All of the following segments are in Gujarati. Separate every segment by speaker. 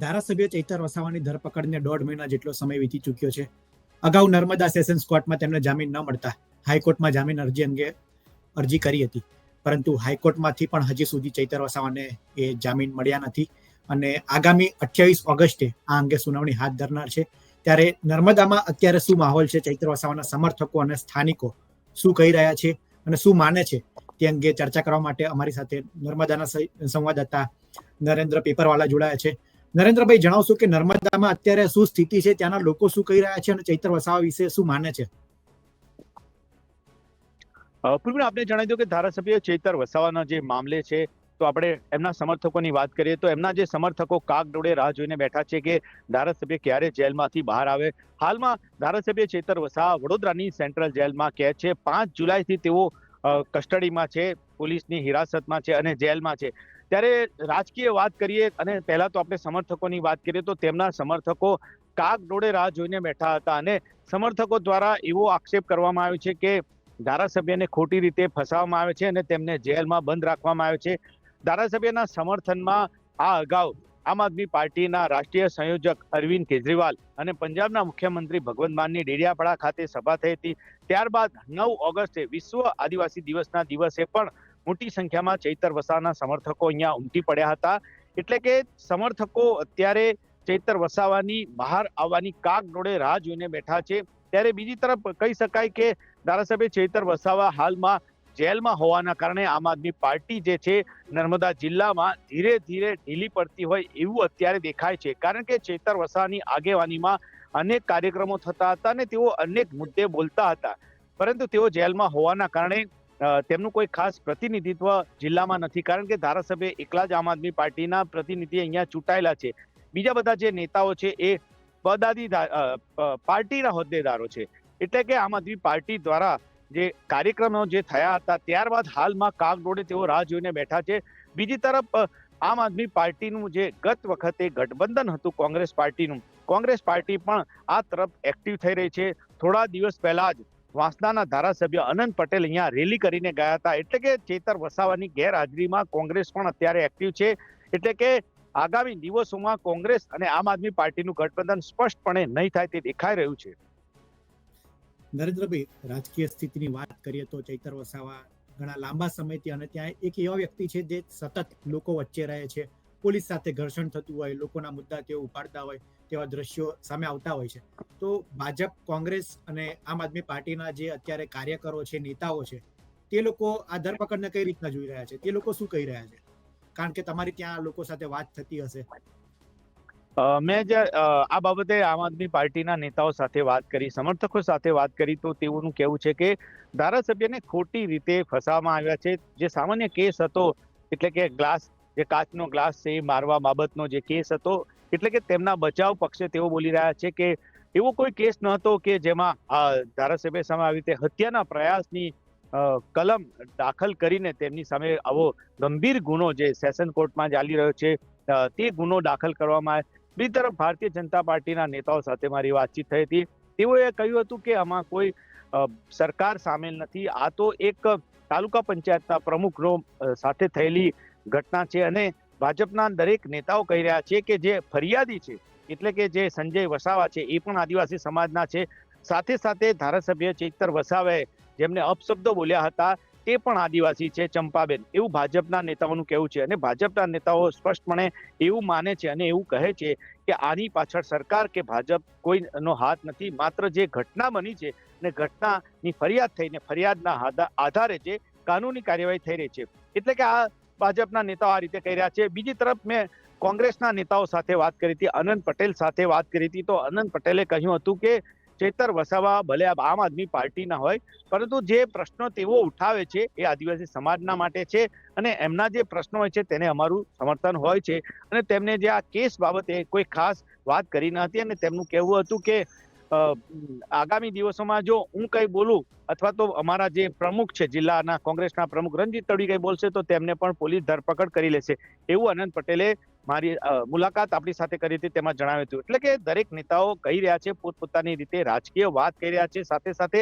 Speaker 1: ધારાસભ્ય ચૈતર વસાવાની ધરપકડને 1.5 મહિના જેટલો સમય વીતી ચૂક્યો છે. અગાઉ નર્મદા સેશન્સ કોર્ટમાં તેમને જામીન ન મળતા હાઈકોર્ટમાં જામીન અરજી અંગે અરજી કરી હતી, પરંતુ હાઈકોર્ટમાંથી પણ હજી સુધી ચૈતર વસાવાને એ જામીન મળ્યા નથી અને આગામી 28 ઓગસ્ટે આ અંગે સુનાવણી હાથ ધરનાર છે. ત્યારે નર્મદામાં અત્યારે શું માહોલ છે, ચૈતર વસાવાના સમર્થકો અને સ્થાનિકો શું કહી રહ્યા છે અને શું માને છે, તે અંગે ચર્ચા કરવા માટે અમારી સાથે નર્મદાના સંવાદદાતા નરેન્દ્ર પેપરવાલા જોડાયા છે. નરેન્દ્રભાઈ, જણાવશો કે નર્મદામાં અત્યારે શું સ્થિતિ છે, ત્યાંના લોકો શું કહી રહ્યા છે અને ચૈતર વસાવા વિશે શું માને છે?
Speaker 2: પૂર્ણ આપને જણાવી દઉં કે ધારાસભ્ય ચૈતર વસાવાના જે મામલે છે, તો આપણે એમના સમર્થકોની વાત કરીએ તો એમના જે સમર્થકો કાગડોળે રાહ જોઈને બેઠા છે કે ધારાસભ્ય ક્યારે જેલમાંથી બહાર આવે. હાલમાં ધારાસભ્ય ચૈતર વસાવા વડોદરાની સેન્ટ્રલ જેલમાં કેદ છે. 5 જુલાઈથી તેઓ કસ્ટડીમાં છે, પોલીસની હિરાસતમાં છે અને જેલમાં છે. ત્યારે રાજકીય વાત કરીએ અને પહેલા તો આપણે સમર્થકોની વાત કરીએ તો તેમના સમર્થકો કાગડોળે રાહ જોઈને બેઠા હતા અને સમર્થકો દ્વારા એવો આક્ષેપ કરવામાં આવ્યો છે કે ધારાસભ્યને ખોટી રીતે ફસાવવામાં આવે છે અને તેમને જેલમાં બંધ રાખવામાં આવે છે. ધારાસભ્યના સમર્થનમાં આ અગાઉ આમ આદમી પાર્ટીના રાષ્ટ્રીય સંયોજક અરવિંદ કેજરીવાલ અને પંજાબના મુખ્યમંત્રી ભગવંત માનની ડેડિયાપાડા ખાતે સભા થઈ હતી. ત્યારબાદ 9 ઓગસ્ટે વિશ્વ આદિવાસી દિવસના દિવસે પણ મોટી સંખ્યામાં ચૈતર વસાવાના સમર્થકો અહીંયા ઉમટી પડ્યા હતા. એટલે કે સમર્થકો અત્યારે ચૈતર વસાવાની બહાર આવવાની કાગડોળે રાહ જોઈને બેઠા છે. ત્યારે બીજી તરફ કહી શકાય કે ધારાસભ્ય ચૈતર વસાવા હાલમાં જેલમાં હોવાના કારણે આમ આદમી પાર્ટી જે છે નર્મદા જિલ્લામાં ધીરે ધીરે ઢીલી પડતી હોય એવું અત્યારે દેખાય છે. કારણ કે ચૈતર વસાવાની આગેવાનીમાં અનેક કાર્યક્રમો થતા હતા અને તેઓ અનેક મુદ્દે બોલતા હતા, પરંતુ તેઓ જેલમાં હોવાના કારણે તેમનું કોઈ ખાસ પ્રતિનિધિત્વ જિલ્લામાં નથી. કારણ કે ધારાસભ્ય એકલા જ આમ આદમી પાર્ટીના પ્રતિનિધિ અહીંયા ચૂંટાયેલા છે. બીજા બધા જે નેતાઓ છે એ પાર્ટીના હોદ્દેદારો છે. એટલે કે આમ આદમી પાર્ટી દ્વારા જે કાર્યક્રમો જે થયા હતા ત્યારબાદ હાલમાં કાગડોળે તેઓ રાહ જોઈને બેઠા છે. બીજી તરફ આમ આદમી પાર્ટીનું જે ગત વખતે ગઠબંધન હતું કોંગ્રેસ પાર્ટી પણ આ તરફ એક્ટિવ થઈ રહી છે. થોડા દિવસ પહેલા જ વાંસદાના ધારાસભ્ય અનંત પટેલ અહીંયા રેલી કરીને ગયા હતા. એટલે કે ચૈતર વસાવાની ગેરહાજરીમાં કોંગ્રેસ પણ અત્યારે એક્ટિવ છે. એટલે કે આગામી દિવસોમાં કોંગ્રેસ અને આમ આદમી પાર્ટીનું ગઠબંધન સ્પષ્ટપણે નહીં થાય તે દેખાઈ રહ્યું છે.
Speaker 1: નરેન્દ્રભાઈ, રાજકીય સ્થિતિની વાત કરીએ તો ચૈતર વસાવા ઘણા લાંબા સમયથી અને ત્યાં એક એવા વ્યક્તિ છે જે સતત લોકો વચ્ચે રહે છે. પોલીસ સાથે ઘર્ષણ થતું હોય, લોકોના મુદ્દા તેઓ ઉપાડતા હોય તેવા દ્રશ્યો સામે આવતા હોય છે. તો ભાજપ, કોંગ્રેસ અને આમ આદમી પાર્ટીના જે અત્યારે કાર્યકરો છે, નેતાઓ છે, તે લોકો આ ધરપકડને કઈ રીતના જોઈ રહ્યા છે? તે લોકો શું કહી રહ્યા છે? કારણ કે તમારી ત્યાં લોકો સાથે વાત થતી હશે.
Speaker 2: મેં જે આ બાબતે આમ આદમી પાર્ટીના નેતાઓ સાથે વાત કરી, સમર્થકો સાથે વાત કરી, તો તેઓનું કહેવું છે કે ધારાસભ્યને ખોટી રીતે ફસાવવામાં આવ્યા છે. જે સામાન્ય કેસ હતો, એટલે કે જે કાચનો ગ્લાસ છે એ મારવા બાબતનો જે કેસ હતો, એટલે કે તેમના બચાવ પક્ષે તેઓ બોલી રહ્યા છે કે એવો કોઈ કેસ ન હતો કે જેમાં ધારાસભ્ય સામે આવી રીતે હત્યાના પ્રયાસની કલમ દાખલ કરીને તેમની સામે આવો ગંભીર ગુનો જે સેશન કોર્ટમાં ચાલી રહ્યો છે તે ગુનો દાખલ કરવામાં આવે. બીજી તરફ ભારતીય જનતા પાર્ટીના નેતાઓ સાથે મારી વાતચીત થઈ હતી. તેઓએ કહ્યું હતું કે આમાં કોઈ સરકાર સામેલ નથી, આ તો એક તાલુકા પંચાયતના પ્રમુખનો સાથે થયેલી ઘટના છે. અને ભાજપના દરેક નેતાઓ કહી રહ્યા છે કે જે ફરિયાદી છે, એટલે કે જે સંજય વસાવા છે, એ પણ આદિવાસી સમાજના છે. સાથે સાથે ધારાસભ્ય ચૈતર વસાવાએ જેમને અપશબ્દો બોલ્યા હતા તે પણ આદિવાસી છે, ચંપાબેન, એવું ભાજપના નેતાઓનું કહેવું છે. અને ભાજપના નેતાઓ સ્પષ્ટપણે એવું માને છે અને એવું કહે છે કે આની પાછળ સરકાર કે ભાજપ કોઈનો હાથ નથી. માત્ર જે ઘટના બની છે અને ઘટનાની ફરિયાદ થઈને ફરિયાદના આધારે જે કાનૂની કાર્યવાહી થઈ રહી છે. એટલે કે આ ભાજપના નેતાઓ આ રીતે કહી રહ્યા છે. બીજી તરફ મેં કોંગ્રેસના નેતાઓ સાથે વાત કરી હતી, અનંત પટેલ સાથે વાત કરી હતી. તો અનંત પટેલે કહ્યું હતું કે ચૈતર વસાવા ભલે આમ આદમી પાર્ટીના હોય, પરંતુ જે પ્રશ્નો તેઓ ઉઠાવે છે એ આદિવાસી સમાજના માટે છે અને એમના જે પ્રશ્નો હોય છે તેને અમારું સમર્થન હોય છે. અને તેમને જે આ કેસ બાબતે કોઈ ખાસ વાત કરી ન હતી અને તેમનું કહેવું હતું કે આગામી દિવસોમાં જો હું કઈ બોલું અથવા તો અમારા જે પ્રમુખ છે જિલ્લાના કોંગ્રેસના પ્રમુખ રણજીત તડવી કઈ બોલશે તો તેમને પણ પોલીસ ધરપકડ કરી લેશે, એવું અનંત પટેલે મારી મુલાકાત આપણી સાથે કરી હતી તેમાં જણાવ્યું હતું. એટલે કે દરેક નેતાઓ કહી રહ્યા છે, પોતપોતાની રીતે રાજકીય વાત કરી રહ્યા છે. સાથે સાથે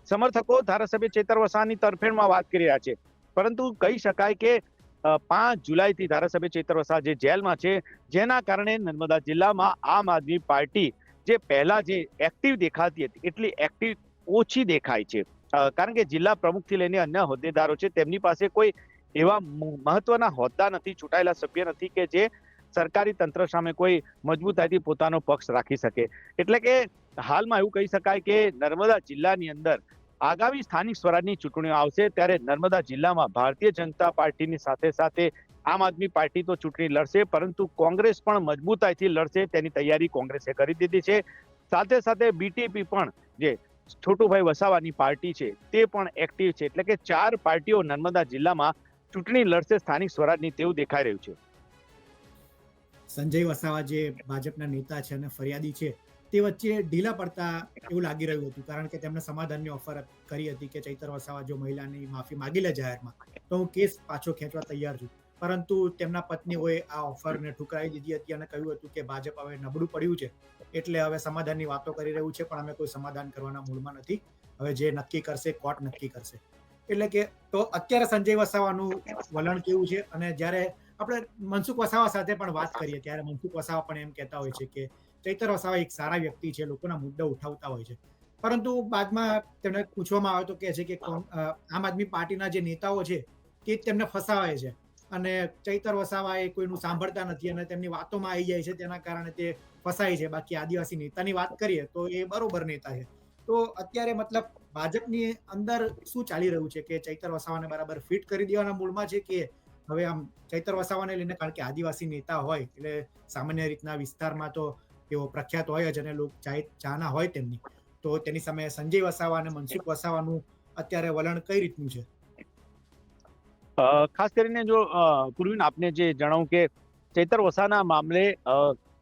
Speaker 2: સમર્થકો ધારાસભ્ય ચૈતર વસાવાની તરફેણમાં વાત કરી રહ્યા છે. પરંતુ કહી શકાય કે 5 જુલાઈથી ધારાસભ્ય ચૈતર વસાવા જે જેલમાં છે, જેના કારણે નર્મદા જિલ્લામાં આમ આદમી પાર્ટી જે પહેલા જે એક્ટિવ દેખાતી હતી એટલી એક્ટિવ ઓછી દેખાય છે. કારણ કે જિલ્લા પ્રમુખથી લઈને અન્ય હોદ્દેદારો છે, તેમની પાસે કોઈ એવા મહત્વના હોદ્દા નથી, ચૂંટાયેલા સભ્ય નથી કે જે સરકારી તંત્ર સામે કોઈ મજબૂતાઈથી પોતાનો પક્ષ રાખી શકે. એટલે કે હાલમાં એવું કહી શકાય કે નર્મદા જિલ્લાની અંદર આગામી સ્થાનિક સ્વરાજની ચૂંટણીઓ આવશે, ત્યારે નર્મદા જિલ્લામાં ભારતીય જનતા પાર્ટીની સાથે સાથે આમ આદમી પાર્ટી તો ચૂંટણી લડશે, પરંતુ કોંગ્રેસ પણ મજબૂતાઈથી લડશે તેની તૈયારી કોંગ્રેસે કરી દીધી છે. સાથે સાથે બીટીપી પણ જે છોટુભાઈ વસાવાની પાર્ટી છે તે પણ એક્ટિવ છે. એટલે કે 4 પાર્ટીઓ નર્મદા જિલ્લામાં ચૂંટણી લડશે સ્થાનિક સ્વરાજની તેવું દેખાઈ રહ્યું છે.
Speaker 1: સંજય વસાવા જે ભાજપના નેતા છે અને ફરિયાદી છે, તે વચ્ચે ઢીલા પડતા એવું લાગી રહ્યું હતું, કારણ કે તેમણે સમાધાનની ઓફર કરી હતી કે ચૈતર વસાવા જો મહિલાની માફી માંગી લે જાહેરમાં તો હું કેસ પાછો ખેંચવા તૈયાર છું. પરંતુ તેમના પત્નીઓએ આ ઓફરને ઠુકરાવી દીધી હતી અને કહ્યું હતું કે ભાજપ હવે નબળું પડ્યું છે, એટલે હવે સમાધાનની વાતો કરી રહ્યું છે, પણ અમે કોઈ સમાધાન કરવાના મૂડમાં નથી. હવે જે નક્કી કરશે કોર્ટ નક્કી કરશે. એટલે કે તો અત્યારે સંજય વસાવાનું વલણ કેવું છે, અને જ્યારે આપણે મનસુખ વસાવા સાથે પણ વાત કરીએ ત્યારે મનસુખ વસાવા પણ એમ કહેતા હોય છે કે ચૈતર વસાવા એક સારા વ્યક્તિ છે, લોકોના મુદ્દા ઉઠાવતા હોય છે. પરંતુ બાદમાં તેમને પૂછવામાં આવે તો કહે છે કે આમ આદમી પાર્ટીના જે નેતાઓ છે તે જ તેમને ફસાવે છે, અને ચૈતર વસાવા એ કોઈનું સાંભળતા નથી અને તેમની વાતોમાં આવી જાય છે, તેના કારણે તે ફસાય છે. બાકી આદિવાસી નેતાની વાત કરીએ તો એ બરોબર નેતા છે. તો અત્યારે મતલબ ભાજપની અંદર શું ચાલી રહ્યું છે કે ચૈતર વસાવાને બરાબર ફિટ કરી દેવાના મૂડમાં છે કે હવે આમ ચૈતર વસાવાને લઈને, કારણ કે આદિવાસી નેતા હોય એટલે સામાન્ય રીતના વિસ્તારમાં તો તેઓ પ્રખ્યાત હોય જ અને લોકો ચાહના હોય તેમની, તો તેની સામે સંજય વસાવા અને મનસુખ વસાવાનું અત્યારે વલણ કઈ રીતનું છે?
Speaker 2: ખાસ કરીને જો પૂર્વીન આપને જે જણાવું કે ચૈતર વસાવાના મામલે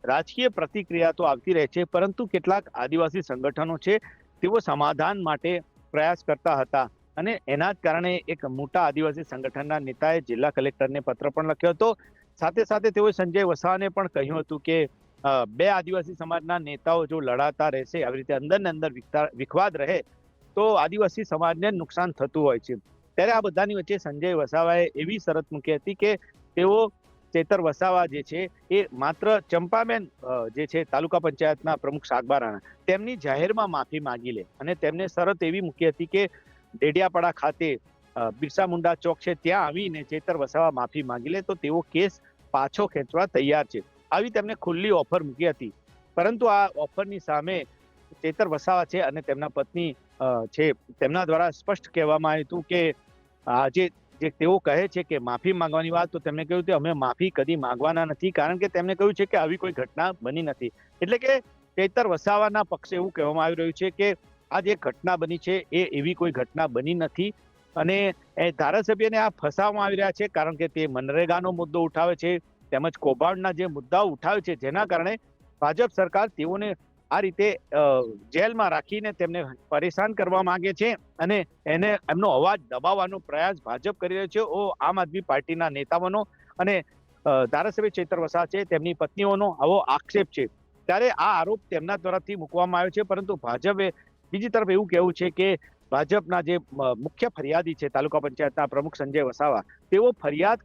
Speaker 2: રાજકીય પ્રતિક્રિયા તો આવતી રહે છે, પરંતુ કેટલાક આદિવાસી સંગઠનો છે તેઓ સમાધાન માટે પ્રયાસ કરતા હતા, અને એના જ કારણે એક મોટા આદિવાસી સંગઠનના નેતાએ જિલ્લા કલેક્ટરને પત્ર પણ લખ્યો હતો. સાથે સાથે તેઓએ સંજય વસાવાને પણ કહ્યું હતું કે 2 આદિવાસી સમાજના નેતાઓ જો લડાતા રહેશે, આવી રીતે અંદર ને અંદર વિખવાદ રહે તો આદિવાસી સમાજને નુકસાન થતું હોય છે. ત્યારે આ બધાની વચ્ચે સંજય વસાવાએ એવી શરત મૂકી હતી કે તેઓ ચૈતર વસાવા જે છે એ માત્ર ચંપાબેન જે છે તાલુકા પંચાયતના પ્રમુખ સાગબારાના, તેમની જાહેરમાં માફી માંગી લે, અને તેમને શરત એવી મૂકી હતી કે ડેડિયાપાડા ખાતે બિરસા મુંડા ચોક છે ત્યાં આવીને ચૈતર વસાવા માફી માંગી લે તો તેઓ કેસ પાછો ખેંચવા તૈયાર છે. આવી તેમને ખુલ્લી ઓફર મૂકી હતી. પરંતુ આ ઓફરની સામે ચૈતર વસાવા છે અને તેમના પત્ની છે, તેમના દ્વારા સ્પષ્ટ કહેવામાં આવ્યું હતું કે આજે જે તેઓ કહે છે કે માફી માંગવાની વાત, તો તેમણે કહ્યું કે અમે માફી કદી માંગવાના નથી, કારણ કે તેમને કહ્યું છે કે આવી કોઈ ઘટના બની નથી. એટલે કે ચૈતર વસાવાના પક્ષે એવું કહેવામાં આવી રહ્યું છે કે આ જે ઘટના બની છે એ એવી કોઈ ઘટના બની નથી, અને એ ધારાસભ્યને આ ફસાવવામાં આવી રહ્યા છે, કારણ કે તે મનરેગાનો મુદ્દો ઉઠાવે છે, તેમજ કૌભાંડના જે મુદ્દાઓ ઉઠાવે છે, જેના કારણે ભાજપ સરકાર તેઓને આ રીતે જેલમાં રાખીને તેમને પરેશાન કરવા માંગે છે, અને એને એમનો અવાજ દબાવવાનો પ્રયાસ ભાજપ કરી રહ્યો છે. આમ આદમી પાર્ટીના નેતાઓનો અને ધારાસભ્ય ચૈતર વસાવા છે તેમની પત્નીઓનો આવો આક્ષેપ છે. ત્યારે આ આરોપ તેમના તરફથી મૂકવામાં આવ્યો છે, પરંતુ ભાજપે બીજી તરફ એવું કહેવું છે કે ભાજપના જે મુખ્ય ફરિયાદી છે તાલુકા પંચાયતના પ્રમુખ સંજય વસાવા, તેઓ ફરિયાદ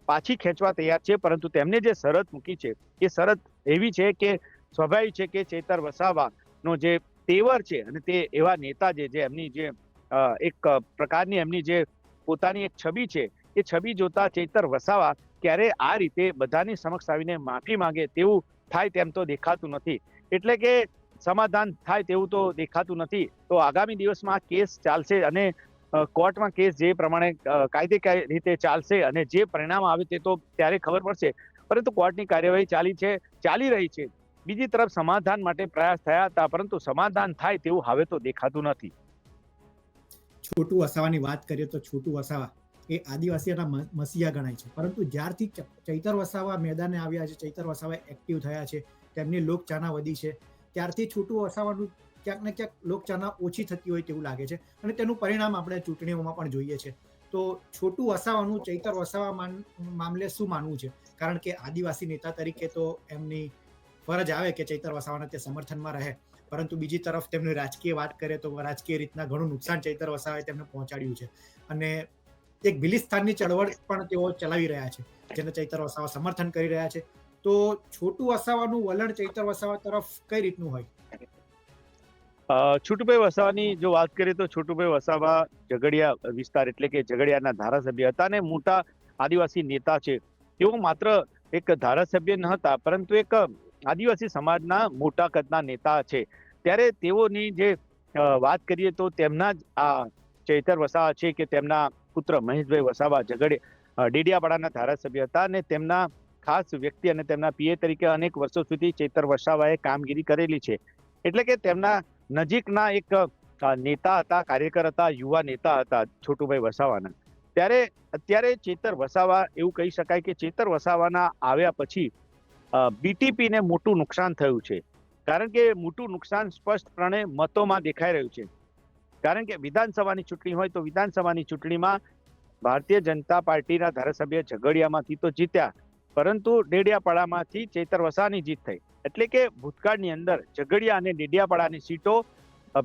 Speaker 2: પાછી ખેંચવા તૈયાર છે, પરંતુ તેમને જે શરત મૂકી છે એ શરત એવી છે કે સ્વાભાવિક છે કે ચૈતર વસાવાનો જે તેવર છે, અને તે એવા નેતા છે જે એમની જે એક પ્રકારની એમની જે પોતાની એક છબી છે, એ છબી જોતા ચૈતર વસાવા ક્યારે આ રીતે બધાની સમક્ષ આવીને માફી માંગે તેવું થાય તેમ તો દેખાતું નથી. એટલે કે સમાધાન થાય તેવું તો દેખાતું નથી. તો આગામી દિવસમાં કેસ ચાલશે, અને કોર્ટમાં કેસ જે પ્રમાણે કાયદેકીય રીતે ચાલશે, અને જે પરિણામ આવે તે તો ત્યારે ખબર પડશે. પરંતુ કોર્ટની કાર્યવાહી ચાલી રહી છે. બીજી તરફ સમાધાન માટે પ્રયાસ થયા હતા, પરંતુ સમાધાન થાય તેવું હવે તો દેખાતું નથી.
Speaker 1: છોટુ વસાવાની વાત કરીએ તો છોટુ વસાવા એ આદિવાસીઓના મસીહા ગણાય છે, પરંતુ જ્યારથી ચૈતર વસાવા મેદાને આવ્યા છે, ચૈતર વસાવા એક્ટિવ થયા છે, તેમની લોકચાહના વધી છે, ત્યારથી છોટુ વસાવાનું ક્યાંક ને ક્યાંક લોકચાહના ઓછી થતી હોય તેવું લાગે છે, અને તેનું પરિણામ આપણે ચૂંટણીઓમાં પણ જોઈએ છે. તો છોટુ વસાવાનું ચૈતર વસાવા મામલે શું માનવું છે? કારણ કે આદિવાસી નેતા તરીકે તો એમની ફરજ આવે કે ચૈતર વસાવાના તે સમર્થનમાં રહે, પરંતુ બીજી તરફ તેમની રાજકીય વાત કરીએ તો રાજકીય રીતના ઘણું નુકસાન ચૈતર વસાવાએ તેમને પહોંચાડ્યું છે, અને એક ભિલિસ્તાનની ચળવળ પણ તેઓ ચલાવી રહ્યા છે, જેને ચૈતર વસાવા સમર્થન કરી રહ્યા છે. તો છોટુ વસાવાનું વલણ ચૈતર વસાવા તરફ કઈ રીતનું હોય?
Speaker 2: છોટુભાઈ વસાવાની જો વાત કરીએ તો છોટુભાઈ વસાવા ઝઘડિયા વિસ્તાર એટલે કે ઝઘડિયાના ધારાસભ્ય હતા અને મોટા આદિવાસી નેતા છે. તેઓ માત્ર એક ધારાસભ્ય ન હતા, પરંતુ એક આદિવાસી સમાજના મોટા કદના નેતા છે. ત્યારે તેઓની જે વાત કરીએ તો તેમના જ આ ચૈતર વસાવા છે કે તેમના પુત્ર મહેશભાઈ વસાવા ડેડિયાપાડાના ધારાસભ્ય હતા અને તેમના ખાસ વ્યક્તિ અને તેમના પીએ તરીકે અનેક વર્ષો સુધી ચૈતર વસાવાએ કામગીરી કરેલી છે. એટલે કે તેમના નજીકના એક નેતા હતા, કાર્યકર હતા, યુવા નેતા હતા છોટુભાઈ વસાવાના. ત્યારે અત્યારે ચૈતર વસાવા એવું કહી શકાય કે ચૈતર વસાવાના આવ્યા પછી બીટીપીને મોટું નુકસાન થયું છે. કારણ કે મોટું નુકસાન સ્પષ્ટપણે મતોમાં દેખાઈ રહ્યું છે. કારણ કે વિધાનસભાની ચૂંટણી હોય તો વિધાનસભાની ચૂંટણીમાં ભારતીય જનતા પાર્ટીના ધારાસભ્ય ઝઘડિયામાંથી તો જીત્યા, પરંતુ ડેડિયાપાડામાંથી ચૈતર વસાવાની જીત થઈ. એટલે કે ભૂતકાળની અંદર ઝઘડિયા અને ડેડિયાપાડાની સીટો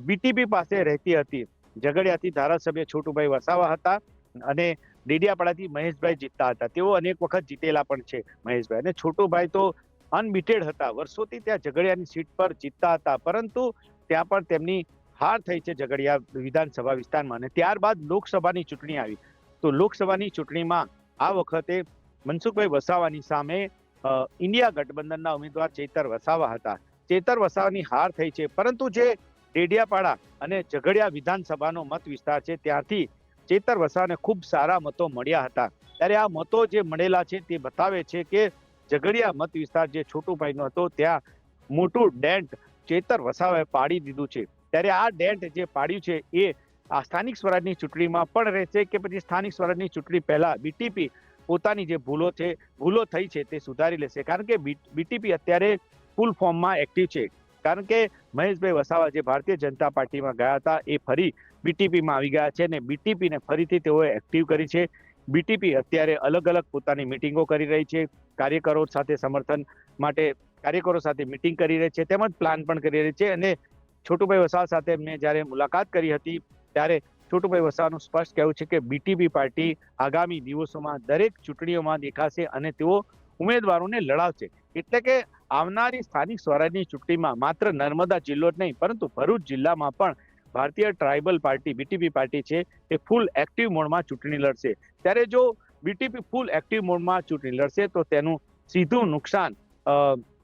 Speaker 2: બીટીપી પાસે રહેતી હતી. ઝઘડિયાથી ધારાસભ્ય છોટુભાઈ વસાવા હતા અને ડેડિયાપાડાથી મહેશભાઈ જીતતા હતા. તેઓ અનેક વખત જીતેલા પણ છે મહેશભાઈ. અને છોટુભાઈ તો અનબીટેડ હતા, વર્ષોથી ત્યાં ઝઘડિયાની સીટ પર જીતતા હતા, પરંતુ ત્યાં પણ તેમની હાર થઈ છે ઝઘડિયા વિધાનસભા વિસ્તારમાં. અને ત્યારબાદ લોકસભાની ચૂંટણી આવી. તો લોકસભાની ચૂંટણીમાં આ વખતે મનસુખભાઈ વસાવાની સામે ઇન્ડિયા ગઠબંધનના ઉમેદવાર ચૈતર વસાવા હતા. ચૈતર વસાવાની હાર થઈ છે, પરંતુ જે ડેડિયાપાડા અને ઝઘડિયા વિધાનસભાનો મત વિસ્તાર છે ત્યાંથી ચૈતર વસાવાને ખૂબ સારા મતો મળ્યા હતા. ત્યારે આ મતો જે મળેલા છે તે બતાવે છે કે ઝઘડિયા મત વિસ્તાર જે છોટુભાઈનો હતો ત્યાં મોટું ડેન્ટ ચૈતર વસાવાએ પાડી દીધું છે. ત્યારે આ ડેન્ટ જે પાડ્યું છે એ આ સ્થાનિક સ્વરાજની ચૂંટણીમાં પણ રહેશે કે પછી સ્થાનિક સ્વરાજની ચૂંટણી પહેલા બીટીપી પોતાની જે ભૂલો થઈ છે તે સુધારી લેશે. કારણ કે બીટીપી અત્યારે ફૂલ ફોર્મમાં એક્ટિવ છે. કારણ કે મહેશભાઈ વસાવા જે ભારતીય જનતા પાર્ટીમાં ગયા હતા એ ફરી બીટીપીમાં આવી ગયા છે અને બીટીપીને ફરીથી તેઓએ એક્ટિવ કરી છે. બીટીપી અત્યારે અલગ અલગ પોતાની મિટિંગો કરી રહી છે, કાર્યકરો સાથે સમર્થન માટે કાર્યકરો સાથે મિટિંગ કરી રહી છે, તેમજ પ્લાન પણ કરી રહી છે. અને છોટુભાઈ વસાવા સાથે મેં જ્યારે મુલાકાત કરી હતી ત્યારે છોટુભાઈ વસાવાનું સ્પષ્ટ કહેવું છે કે બીટીપી પાર્ટી આગામી દિવસોમાં દરેક ચૂંટણીઓમાં દેખાશે અને તેઓ ઉમેદવારોને લડાવશે. એટલે કે આવનારી સ્થાનિક સ્વરાજની ચૂંટણીમાં માત્ર નર્મદા જિલ્લો જ નહીં, પરંતુ ભરૂચ જિલ્લામાં પણ ભારતીય ટ્રાઇબલ પાર્ટી બીટીપી પાર્ટી છે એ ફૂલ એક્ટિવ મોડમાં ચૂંટણી લડશે. ત્યારે જો બીટીપી ફૂલ એક્ટિવ મોડમાં ચૂંટણી લડશે તો તેનું સીધું નુકસાન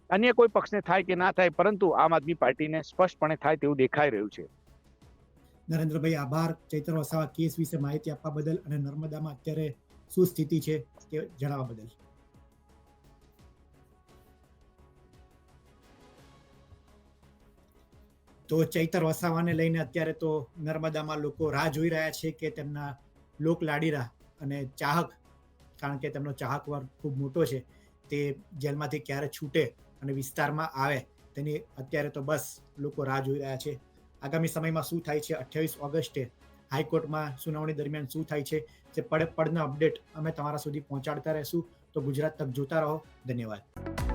Speaker 2: અન્ય કોઈ પક્ષને થાય કે ના થાય, પરંતુ આમ આદમી પાર્ટીને સ્પષ્ટપણે થાય તેવું દેખાઈ રહ્યું છે.
Speaker 1: નરેન્દ્રભાઈ, આભાર ચૈતર વસાવા કેસ વિશે માહિતી આપવા બદલ અને નર્મદામાં અત્યારે શું સ્થિતિ છે તે જણાવવા બદલ. તો ચૈતર વસાવાને લઈને અત્યારે તો નર્મદામાં લોકો રાહ જોઈ રહ્યા છે કે તેમના લોક લાડીલા અને ચાહક, કારણ કે તેમનો ચાહક વર્ગ ખૂબ મોટો છે, તે જેલમાંથી ક્યારે છૂટે અને વિસ્તારમાં આવે તેની અત્યારે તો બસ લોકો રાહ જોઈ રહ્યા છે. આગામી સમયમાં શું થાય છે, 28 ઓગસ્ટે હાઈકોર્ટમાં સુનાવણી દરમિયાન શું થાય છે, તે પડના અપડેટ અમે તમારા સુધી પહોંચાડતા રહેશું. તો ગુજરાત તક જોતા રહો. ધન્યવાદ.